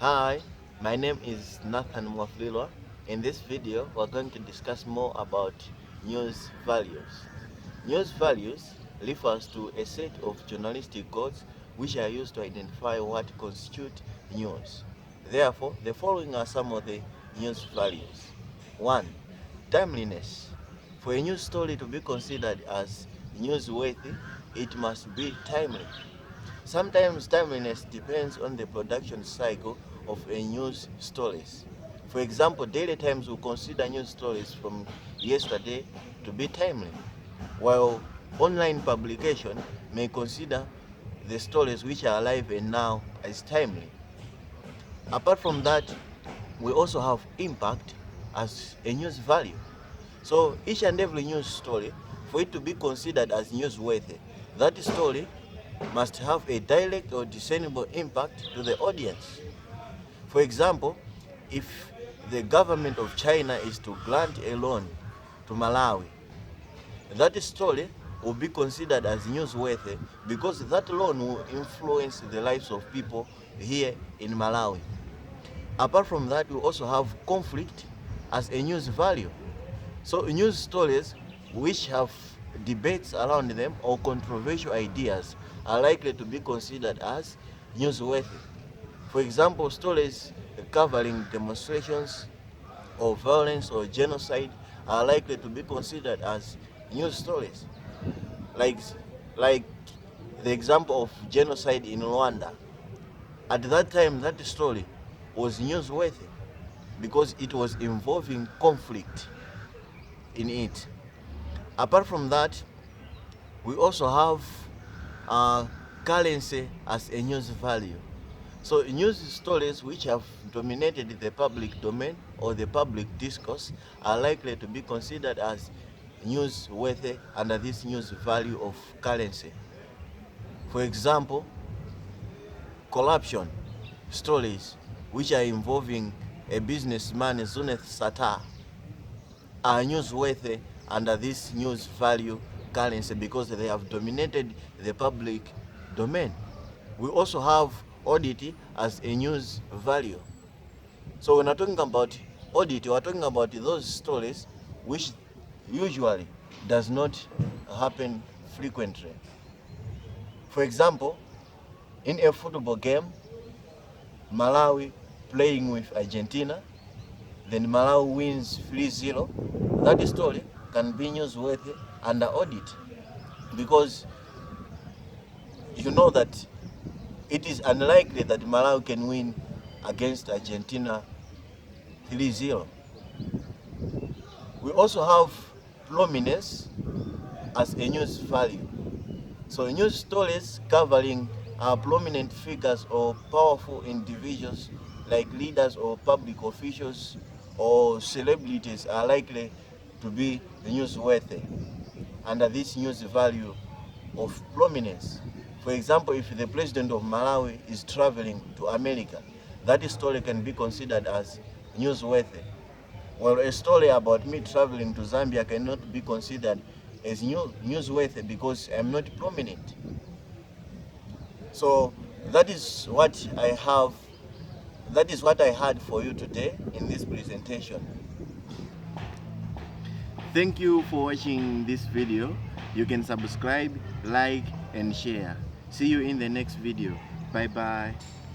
Hi, my name is Nathan Mwaflilwa. In this video, we're going to discuss more about news values. News values refers to a set of journalistic codes which are used to identify what constitutes news. Therefore, the following are some of the news values. 1. Timeliness. For a news story to be considered as newsworthy, it must be timely. Sometimes timeliness depends on the production cycle of a news stories. For example, Daily Times will consider news stories from yesterday to be timely, while online publication may consider the stories which are alive and now as timely. Apart from that, we also have impact as a news value. So each and every news story, for it to be considered as newsworthy, that story must have a direct or discernible impact to the audience. For example, if the government of China is to grant a loan to Malawi, that story will be considered as newsworthy because that loan will influence the lives of people here in Malawi. Apart from that, we also have conflict as a news value. So news stories which have debates around them or controversial ideas are likely to be considered as newsworthy. For example, stories covering demonstrations or violence or genocide are likely to be considered as news stories. Like, like the example of genocide in Rwanda. At that time, that story was newsworthy because it was involving conflict in it. Apart from that, we also have currency as a news value. So news stories which have dominated the public domain or the public discourse are likely to be considered as newsworthy under this news value of currency. For example, corruption stories which are involving a businessman, Zuneth Satar, are newsworthy under this news value currency because they have dominated the public domain. We also have audit as a news value. So when we're talking about audit, we're talking about those stories which usually does not happen frequently. For example, in a football game, Malawi playing with Argentina, then Malawi wins 3-0, that story can be newsworthy under audit because you know that it is unlikely that Malawi can win against Argentina 3-0. We also have prominence as a news value. So news stories covering prominent figures or powerful individuals like leaders or public officials or celebrities are likely to be newsworthy under this news value of prominence. For example, if the president of Malawi is traveling to America, that story can be considered as newsworthy. Well, a story about me traveling to Zambia cannot be considered as newsworthy because I'm not prominent. So that is what I have. That is what I had for you today in this presentation. Thank you for watching this video. You can subscribe, like, and share. See you in the next video. Bye bye.